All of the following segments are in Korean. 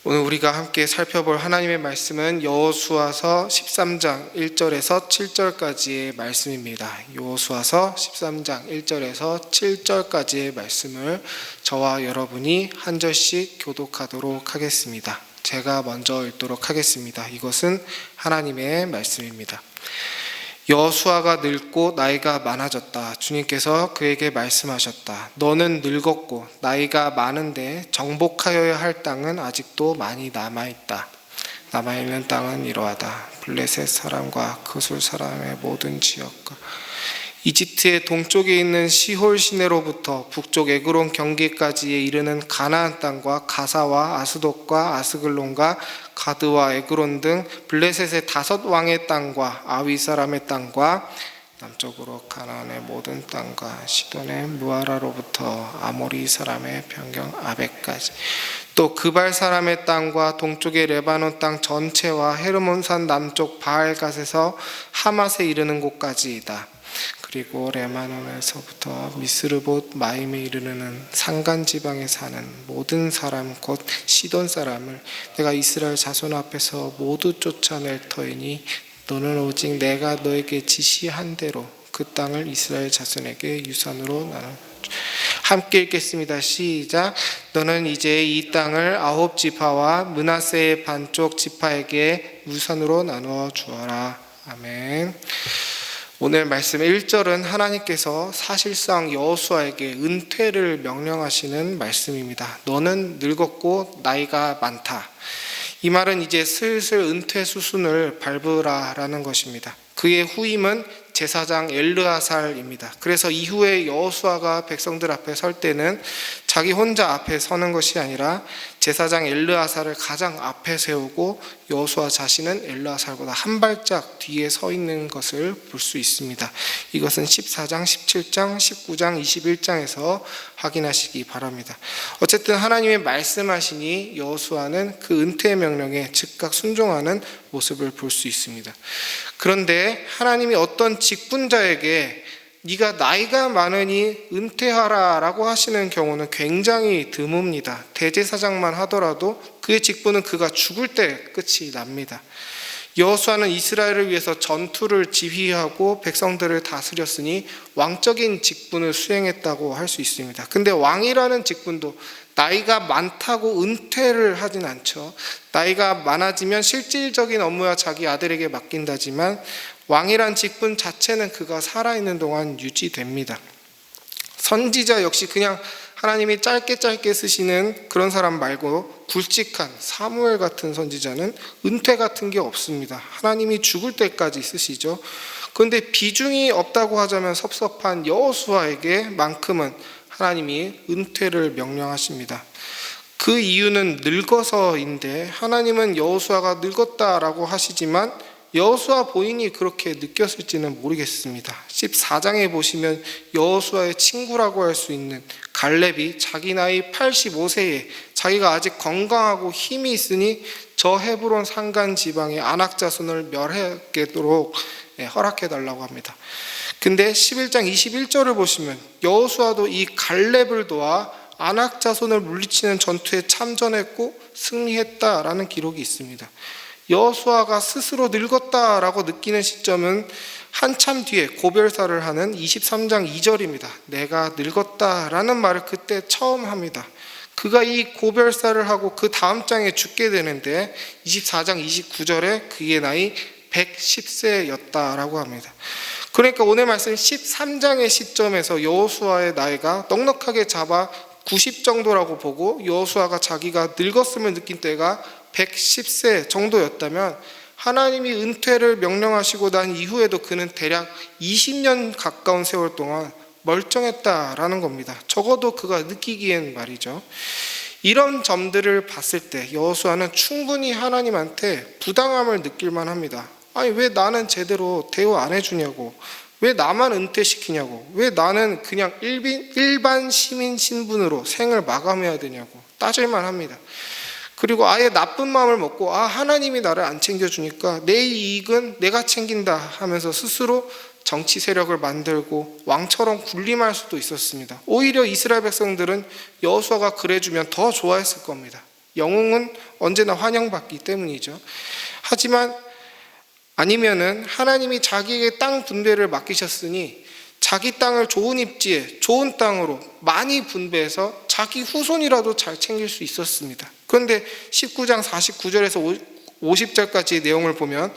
오늘 우리가 함께 살펴볼 하나님의 말씀은 여호수아서 13장 1절에서 7절까지의 말씀입니다. 여호수아서 13장 1절에서 7절까지의 말씀을 저와 여러분이 한 절씩 교독하도록 하겠습니다. 제가 먼저 읽도록 하겠습니다. 이것은 하나님의 말씀입니다. 여호수아가 늙고 나이가 많아졌다. 주님께서 그에게 말씀하셨다. 너는 늙었고 나이가 많은데 정복하여야 할 땅은 아직도 많이 남아있다. 남아있는 땅은 이러하다. 블레셋 사람과 그술 사람의 모든 지역과 이집트의 동쪽에 있는 시홀 시내로부터 북쪽 에그론 경계까지에 이르는 가나안 땅과 가사와 아스돗과 아스글론과 가드와 에그론 등 블레셋의 5 왕의 땅과 아위 사람의 땅과 남쪽으로 가나안의 모든 땅과 시돈의 무아라로부터 아모리 사람의 변경 아벡까지, 또 그발 사람의 땅과 동쪽의 레바논 땅 전체와 헤르몬산 남쪽 바알갓에서 하맛에 이르는 곳까지이다. 그리고 레바논에서부터 미스르봇 마임에 이르는 산간 지방에 사는 모든 사람 곧 시돈 사람을 내가 이스라엘 자손 앞에서 모두 쫓아낼 터이니 너는 오직 내가 너에게 지시한 대로 그 땅을 이스라엘 자손에게 유산으로 나눠. 함께 읽겠습니다. 시작. 너는 이제 이 땅을 9 지파와 므낫세의 반쪽 지파에게 유산으로 나누어 주어라. 아멘. 오늘 말씀 1절은 하나님께서 사실상 여호수아에게 은퇴를 명령하시는 말씀입니다. 너는 늙었고 나이가 많다. 이 말은 이제 슬슬 은퇴 수순을 밟으라라는 것입니다. 그의 후임은 제사장 엘르아살입니다. 그래서 이후에 여호수아가 백성들 앞에 설 때는 자기 혼자 앞에 서는 것이 아니라 제사장 엘르아살을 가장 앞에 세우고 여호수아 자신은 엘르아살보다 한 발짝 뒤에 서 있는 것을 볼 수 있습니다. 이것은 14장, 17장, 19장, 21장에서 확인하시기 바랍니다. 어쨌든 하나님의 말씀하시니 여호수아는 그 은퇴 명령에 즉각 순종하는 모습을 볼 수 있습니다. 그런데 하나님이 어떤 직분자에게 네가 나이가 많으니 은퇴하라 라고 하시는 경우는 굉장히 드뭅니다. 대제사장만 하더라도 그의 직분은 그가 죽을 때 끝이 납니다. 여호수아는 이스라엘을 위해서 전투를 지휘하고 백성들을 다스렸으니 왕적인 직분을 수행했다고 할 수 있습니다. 근데 왕이라는 직분도 나이가 많다고 은퇴를 하진 않죠. 나이가 많아지면 실질적인 업무야 자기 아들에게 맡긴다지만 왕이란 직분 자체는 그가 살아있는 동안 유지됩니다. 선지자 역시 그냥 하나님이 짧게 쓰시는 그런 사람 말고 굵직한 사무엘 같은 선지자는 은퇴 같은 게 없습니다. 하나님이 죽을 때까지 쓰시죠. 그런데 비중이 없다고 하자면 섭섭한 여호수아에게만큼은 하나님이 은퇴를 명령하십니다. 그 이유는 늙어서인데 하나님은 여호수아가 늙었다라고 하시지만 여호수아 본인이 그렇게 느꼈을지는 모르겠습니다. 14장에 보시면 여호수아의 친구라고 할 수 있는 갈렙이 자기 나이 85세에 자기가 아직 건강하고 힘이 있으니 저 헤브론 산간 지방의 아낙 자손을 멸하도록 허락해달라고 합니다. 근데 11장 21절을 보시면 여호수아도 이 갈렙을 도와 아낙 자손을 물리치는 전투에 참전했고 승리했다라는 기록이 있습니다. 여호수아가 스스로 늙었다라고 느끼는 시점은 한참 뒤에 고별사를 하는 23장 2절입니다. 내가 늙었다라는 말을 그때 처음 합니다. 그가 이 고별사를 하고 그 다음 장에 죽게 되는데 24장 29절에 그의 나이 110세였다라고 합니다. 그러니까 오늘 말씀 13장의 시점에서 여호수아의 나이가 넉넉하게 잡아 90 정도라고 보고 여호수아가 자기가 늙었음을 느낀 때가 110세 정도였다면 하나님이 은퇴를 명령하시고 난 이후에도 그는 대략 20년 가까운 세월 동안 멀쩡했다라는 겁니다. 적어도 그가 느끼기엔 말이죠. 이런 점들을 봤을 때 여호수아는 충분히 하나님한테 부당함을 느낄만 합니다. 아니 왜 나는 제대로 대우 안 해주냐고, 왜 나만 은퇴시키냐고, 왜 나는 그냥 일반 시민 신분으로 생을 마감해야 되냐고 따질만 합니다. 그리고 아예 나쁜 마음을 먹고 하나님이 나를 안 챙겨주니까 내 이익은 내가 챙긴다 하면서 스스로 정치 세력을 만들고 왕처럼 군림할 수도 있었습니다. 오히려 이스라엘 백성들은 여호수아가 그래주면 더 좋아했을 겁니다. 영웅은 언제나 환영받기 때문이죠. 하지만 아니면은 하나님이 자기에게 땅 분배를 맡기셨으니 자기 땅을 좋은 입지에 좋은 땅으로 많이 분배해서 자기 후손이라도 잘 챙길 수 있었습니다. 그런데 19장 49절에서 50절까지의 내용을 보면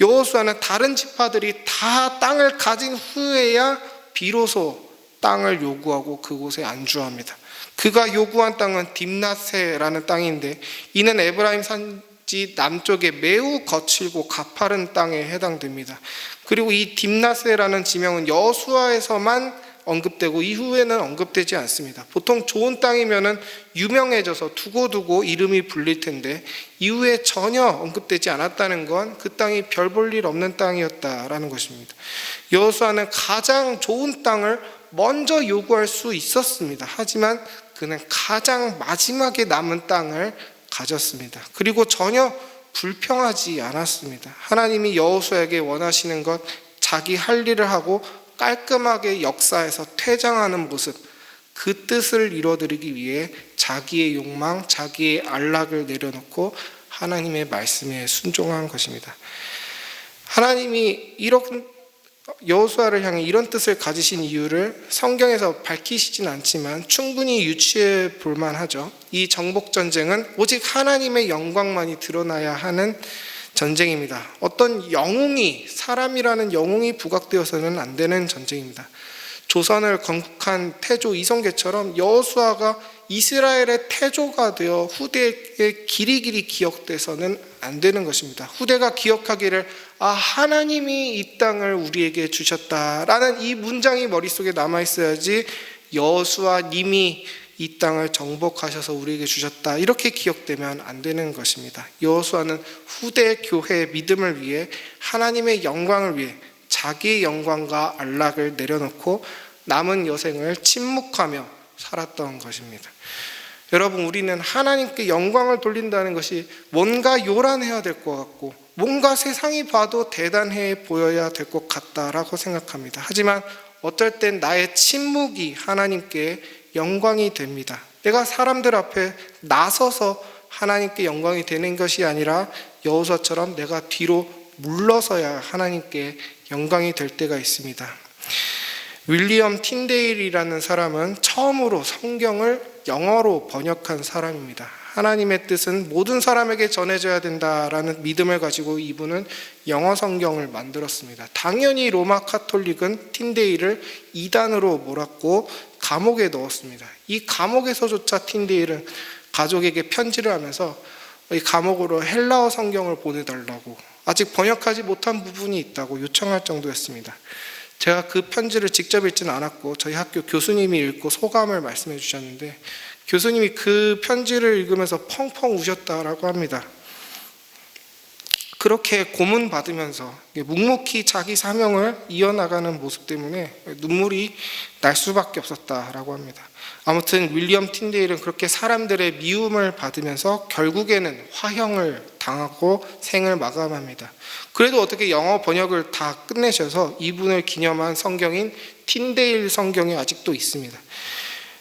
여호수아는 다른 지파들이 다 땅을 가진 후에야 비로소 땅을 요구하고 그곳에 안주합니다. 그가 요구한 땅은 딥낫세라는 땅인데 이는 에브라임 산지 남쪽에 매우 거칠고 가파른 땅에 해당됩니다. 그리고 이 딥낫세라는 지명은 여호수아에서만 언급되고 이후에는 언급되지 않습니다. 보통 좋은 땅이면은 유명해져서 두고두고 이름이 불릴 텐데 이후에 전혀 언급되지 않았다는 건 그 땅이 별 볼 일 없는 땅이었다라는 것입니다. 여호수아는 가장 좋은 땅을 먼저 요구할 수 있었습니다. 하지만 그는 가장 마지막에 남은 땅을 가졌습니다. 그리고 전혀 불평하지 않았습니다. 하나님이 여호수아에게 원하시는 것, 자기 할 일을 하고 깔끔하게 역사에서 퇴장하는 모습, 그 뜻을 이뤄드리기 위해 자기의 욕망, 자기의 안락을 내려놓고 하나님의 말씀에 순종한 것입니다. 하나님이 이런 여호수아를 향해 이런 뜻을 가지신 이유를 성경에서 밝히시진 않지만 충분히 유추해 볼 만하죠. 이 정복 전쟁은 오직 하나님의 영광만이 드러나야 하는 전쟁입니다. 어떤 영웅이, 사람이라는 영웅이 부각되어서는 안 되는 전쟁입니다. 조선을 건국한 태조 이성계처럼 여호수아가 이스라엘의 태조가 되어 후대에 길이길이 기억돼서는 안 되는 것입니다. 후대가 기억하기를 하나님이 이 땅을 우리에게 주셨다라는 이 문장이 머릿속에 남아있어야지 여호수아님이 이 땅을 정복하셔서 우리에게 주셨다 이렇게 기억되면 안 되는 것입니다. 여호수아는 후대 교회의 믿음을 위해 하나님의 영광을 위해 자기의 영광과 안락을 내려놓고 남은 여생을 침묵하며 살았던 것입니다. 여러분, 우리는 하나님께 영광을 돌린다는 것이 뭔가 요란해야 될 것 같고 뭔가 세상이 봐도 대단해 보여야 될 것 같다라고 생각합니다. 하지만 어떨 땐 나의 침묵이 하나님께 영광이 됩니다. 내가 사람들 앞에 나서서 하나님께 영광이 되는 것이 아니라 여호수아처럼 내가 뒤로 물러서야 하나님께 영광이 될 때가 있습니다. 윌리엄 틴데일이라는 사람은 처음으로 성경을 영어로 번역한 사람입니다. 하나님의 뜻은 모든 사람에게 전해져야 된다라는 믿음을 가지고 이분은 영어 성경을 만들었습니다. 당연히 로마 카톨릭은 틴데일을 이단으로 몰았고 감옥에 넣었습니다. 이 감옥에서조차 틴데일은 가족에게 편지를 하면서 이 감옥으로 헬라어 성경을 보내달라고, 아직 번역하지 못한 부분이 있다고 요청할 정도였습니다. 제가 그 편지를 직접 읽지는 않았고 저희 학교 교수님이 읽고 소감을 말씀해 주셨는데 교수님이 그 편지를 읽으면서 펑펑 우셨다라고 합니다. 그렇게 고문받으면서 묵묵히 자기 사명을 이어나가는 모습 때문에 눈물이 날 수밖에 없었다라고 합니다. 아무튼 윌리엄 틴데일은 그렇게 사람들의 미움을 받으면서 결국에는 화형을 당하고 생을 마감합니다. 그래도 어떻게 영어 번역을 다 끝내셔서 이분을 기념한 성경인 틴데일 성경이 아직도 있습니다.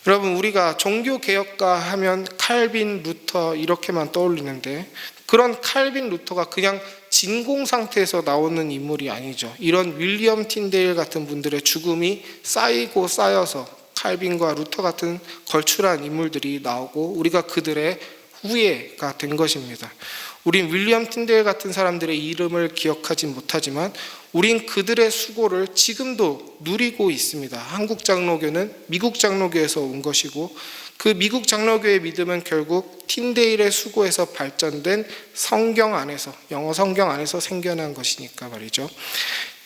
여러분, 우리가 종교개혁가 하면 칼빈, 루터 이렇게만 떠올리는데 그런 칼빈, 루터가 그냥 진공 상태에서 나오는 인물이 아니죠. 이런 윌리엄 틴데일 같은 분들의 죽음이 쌓이고 쌓여서 칼빈과 루터 같은 걸출한 인물들이 나오고 우리가 그들의 후예가 된 것입니다. 우린 윌리엄 틴데일 같은 사람들의 이름을 기억하지 못하지만 우린 그들의 수고를 지금도 누리고 있습니다. 한국 장로교는 미국 장로교에서 온 것이고 그 미국 장로교의 믿음은 결국 틴데일의 수고에서 발전된 성경 안에서, 영어 성경 안에서 생겨난 것이니까 말이죠.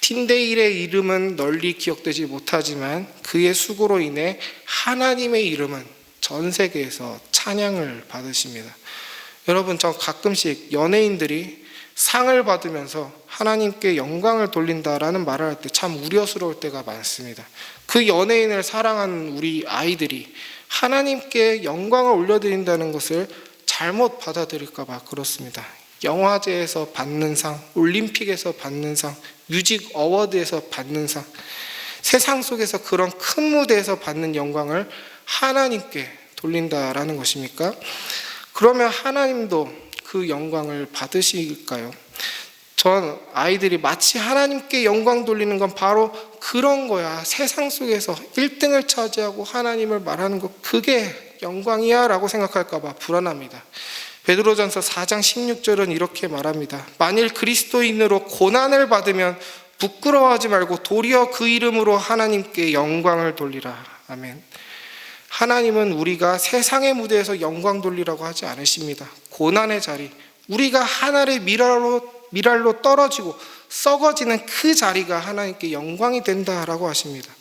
틴데일의 이름은 널리 기억되지 못하지만 그의 수고로 인해 하나님의 이름은 전 세계에서 찬양을 받으십니다. 여러분, 저 가끔씩 연예인들이 상을 받으면서 하나님께 영광을 돌린다라는 말을 할 때 참 우려스러울 때가 많습니다. 그 연예인을 사랑하는 우리 아이들이 하나님께 영광을 올려드린다는 것을 잘못 받아들일까 봐 그렇습니다. 영화제에서 받는 상, 올림픽에서 받는 상, 뮤직 어워드에서 받는 상, 세상 속에서 그런 큰 무대에서 받는 영광을 하나님께 돌린다라는 것입니까? 그러면 하나님도 그 영광을 받으실까요? 전 아이들이 마치 하나님께 영광 돌리는 건 바로 그런 거야. 세상 속에서 1등을 차지하고 하나님을 말하는 거, 그게 영광이야 라고 생각할까 봐 불안합니다. 베드로전서 4장 16절은 이렇게 말합니다. 만일 그리스도인으로 고난을 받으면 부끄러워하지 말고 도리어 그 이름으로 하나님께 영광을 돌리라. 아멘. 하나님은 우리가 세상의 무대에서 영광 돌리라고 하지 않으십니다. 고난의 자리, 우리가 하늘의 미랄로 떨어지고 썩어지는 그 자리가 하나님께 영광이 된다라고 하십니다.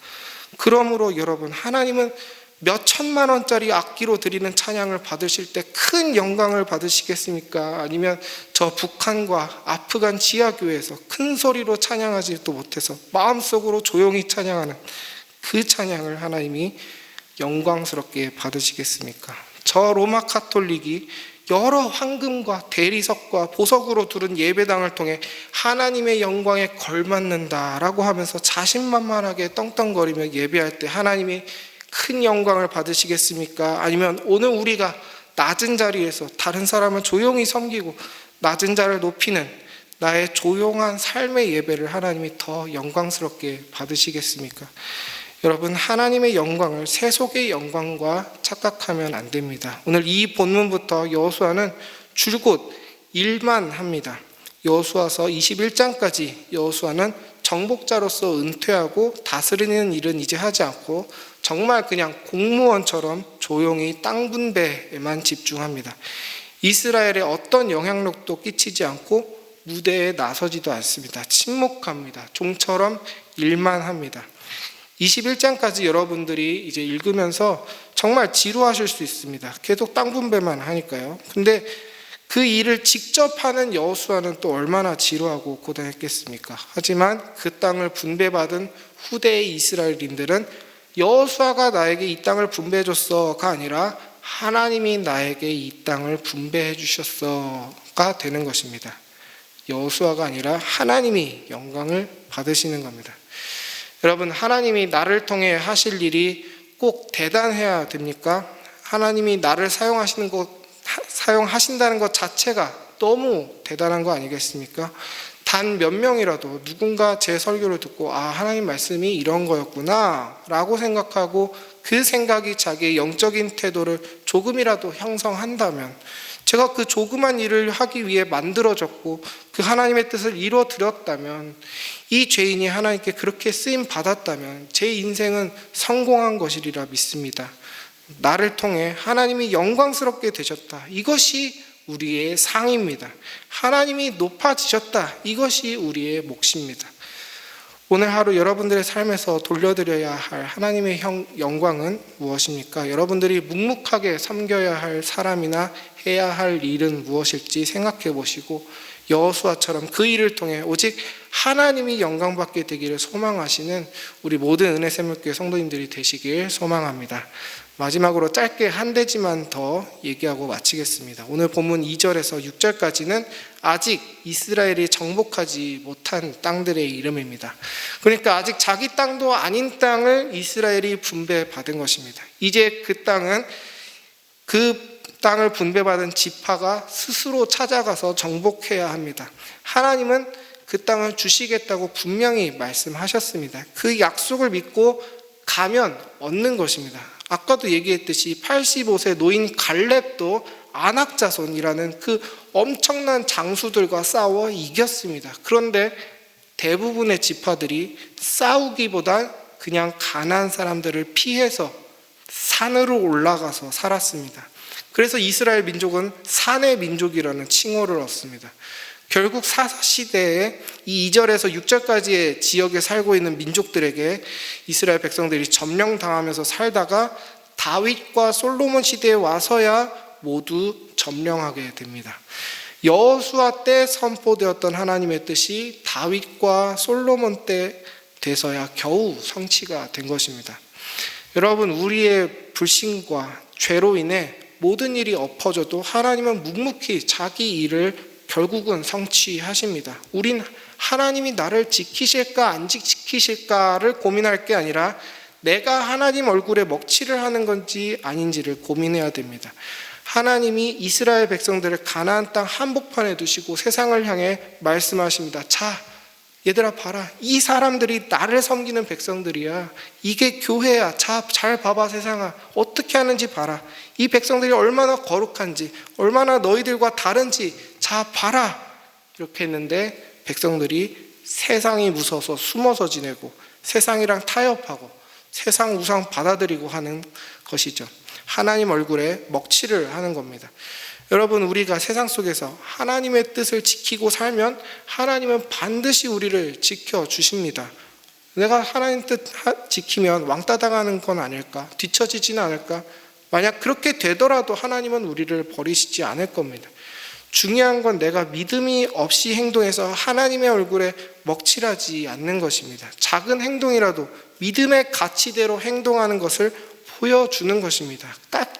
그러므로 여러분, 하나님은 몇 천만 원짜리 악기로 드리는 찬양을 받으실 때 큰 영광을 받으시겠습니까? 아니면 저 북한과 아프간 지하교회에서 큰 소리로 찬양하지도 못해서 마음속으로 조용히 찬양하는 그 찬양을 하나님이 영광스럽게 받으시겠습니까? 저 로마 카톨릭이 여러 황금과 대리석과 보석으로 두른 예배당을 통해 하나님의 영광에 걸맞는다라고 하면서 자신만만하게 떵떵거리며 예배할 때 하나님이 큰 영광을 받으시겠습니까? 아니면 오늘 우리가 낮은 자리에서 다른 사람을 조용히 섬기고 낮은 자를 높이는 나의 조용한 삶의 예배를 하나님이 더 영광스럽게 받으시겠습니까? 여러분, 하나님의 영광을 세속의 영광과 착각하면 안 됩니다. 오늘 이 본문부터 여호수아는 줄곧 일만 합니다. 여호수아서 21장까지 여호수아는 정복자로서 은퇴하고 다스리는 일은 이제 하지 않고 정말 그냥 공무원처럼 조용히 땅 분배에만 집중합니다. 이스라엘에 어떤 영향력도 끼치지 않고 무대에 나서지도 않습니다. 침묵합니다. 종처럼 일만 합니다. 21장까지 여러분들이 이제 읽으면서 정말 지루하실 수 있습니다. 계속 땅 분배만 하니까요. 근데 그 일을 직접 하는 여호수아는 또 얼마나 지루하고 고단했겠습니까? 하지만 그 땅을 분배받은 후대의 이스라엘인들은 여호수아가 나에게 이 땅을 분배해 줬어가 아니라 하나님이 나에게 이 땅을 분배해 주셨어가 되는 것입니다. 여호수아가 아니라 하나님이 영광을 받으시는 겁니다. 여러분, 하나님이 나를 통해 하실 일이 꼭 대단해야 됩니까? 하나님이 나를 사용하신다는 것 자체가 너무 대단한 거 아니겠습니까? 단 몇 명이라도 누군가 제 설교를 듣고 하나님 말씀이 이런 거였구나 라고 생각하고 그 생각이 자기의 영적인 태도를 조금이라도 형성한다면, 제가 그 조그만 일을 하기 위해 만들어졌고 그 하나님의 뜻을 이루어드렸다면, 이 죄인이 하나님께 그렇게 쓰임 받았다면 제 인생은 성공한 것이리라 믿습니다. 나를 통해 하나님이 영광스럽게 되셨다, 이것이 우리의 상입니다. 하나님이 높아지셨다, 이것이 우리의 몫입니다. 오늘 하루 여러분들의 삶에서 돌려드려야 할 하나님의 영광은 무엇입니까? 여러분들이 묵묵하게 섬겨야 할 사람이나 해야 할 일은 무엇일지 생각해 보시고 여호수아처럼 그 일을 통해 오직 하나님이 영광받게 되기를 소망하시는 우리 모든 은혜샘물교회 성도님들이 되시길 소망합니다. 마지막으로 짧게 한 대지만 더 얘기하고 마치겠습니다. 오늘 본문 2절에서 6절까지는 아직 이스라엘이 정복하지 못한 땅들의 이름입니다. 그러니까 아직 자기 땅도 아닌 땅을 이스라엘이 분배받은 것입니다. 이제 그 땅을 분배받은 지파가 스스로 찾아가서 정복해야 합니다. 하나님은 그 땅을 주시겠다고 분명히 말씀하셨습니다. 그 약속을 믿고 가면 얻는 것입니다. 아까도 얘기했듯이 85세 노인 갈렙도 아낙 자손이라는 그 엄청난 장수들과 싸워 이겼습니다. 그런데 대부분의 지파들이 싸우기보단 그냥 가나안 사람들을 피해서 산으로 올라가서 살았습니다. 그래서 이스라엘 민족은 산의 민족이라는 칭호를 얻습니다. 결국 사사시대에 이 2절에서 6절까지의 지역에 살고 있는 민족들에게 이스라엘 백성들이 점령당하면서 살다가 다윗과 솔로몬 시대에 와서야 모두 점령하게 됩니다. 여호수아 때 선포되었던 하나님의 뜻이 다윗과 솔로몬 때 돼서야 겨우 성취가 된 것입니다. 여러분, 우리의 불신과 죄로 인해 모든 일이 엎어져도 하나님은 묵묵히 자기 일을 결국은 성취하십니다. 우린 하나님이 나를 지키실까 안 지키실까를 고민할 게 아니라 내가 하나님 얼굴에 먹칠을 하는 건지 아닌지를 고민해야 됩니다. 하나님이 이스라엘 백성들을 가나안 땅 한복판에 두시고 세상을 향해 말씀하십니다. 자, 얘들아 봐라. 이 사람들이 나를 섬기는 백성들이야. 이게 교회야. 자, 잘 봐봐 세상아. 어떻게 하는지 봐라. 이 백성들이 얼마나 거룩한지, 얼마나 너희들과 다른지 자 봐라. 이렇게 했는데 백성들이 세상이 무서워서 숨어서 지내고 세상이랑 타협하고 세상 우상 받아들이고 하는 것이죠. 하나님 얼굴에 먹칠을 하는 겁니다. 여러분, 우리가 세상 속에서 하나님의 뜻을 지키고 살면 하나님은 반드시 우리를 지켜주십니다. 내가 하나님 뜻 지키면 왕따 당하는 건 아닐까? 뒤처지지는 않을까? 만약 그렇게 되더라도 하나님은 우리를 버리시지 않을 겁니다. 중요한 건 내가 믿음이 없이 행동해서 하나님의 얼굴에 먹칠하지 않는 것입니다. 작은 행동이라도 믿음의 가치대로 행동하는 것을 보여주는 것입니다.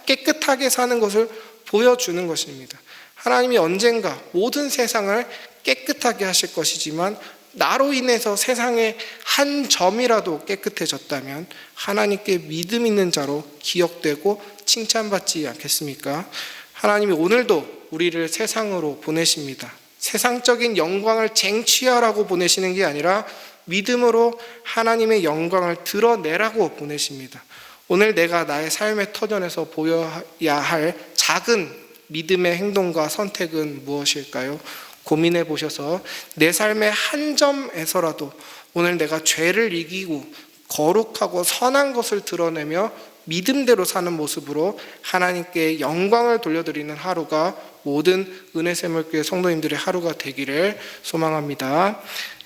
깨끗하게 사는 것을 보여주는 것입니다. 하나님이 언젠가 모든 세상을 깨끗하게 하실 것이지만 나로 인해서 세상의 한 점이라도 깨끗해졌다면 하나님께 믿음 있는 자로 기억되고 칭찬받지 않겠습니까? 하나님이 오늘도 우리를 세상으로 보내십니다. 세상적인 영광을 쟁취하라고 보내시는 게 아니라 믿음으로 하나님의 영광을 드러내라고 보내십니다. 오늘 내가 나의 삶의 터전에서 보여야 할 작은 믿음의 행동과 선택은 무엇일까요? 고민해 보셔서 내 삶의 한 점에서라도 오늘 내가 죄를 이기고 거룩하고 선한 것을 드러내며 믿음대로 사는 모습으로 하나님께 영광을 돌려드리는 하루가 모든 은혜샘물교회 성도님들의 하루가 되기를 소망합니다.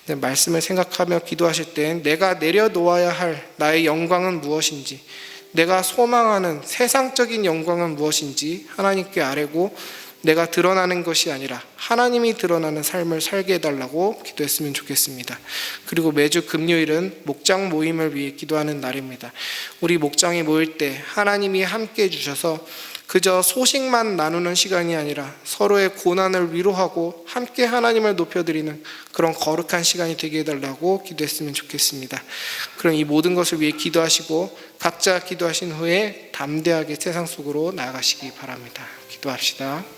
말씀을 생각하며 기도하실 땐 내가 내려놓아야 할 나의 영광은 무엇인지, 내가 소망하는 세상적인 영광은 무엇인지 하나님께 아뢰고 내가 드러나는 것이 아니라 하나님이 드러나는 삶을 살게 해달라고 기도했으면 좋겠습니다. 그리고 매주 금요일은 목장 모임을 위해 기도하는 날입니다. 우리 목장에 모일 때 하나님이 함께 해주셔서 그저 소식만 나누는 시간이 아니라 서로의 고난을 위로하고 함께 하나님을 높여드리는 그런 거룩한 시간이 되게 해달라고 기도했으면 좋겠습니다. 그럼 이 모든 것을 위해 기도하시고 각자 기도하신 후에 담대하게 세상 속으로 나아가시기 바랍니다. 기도합시다.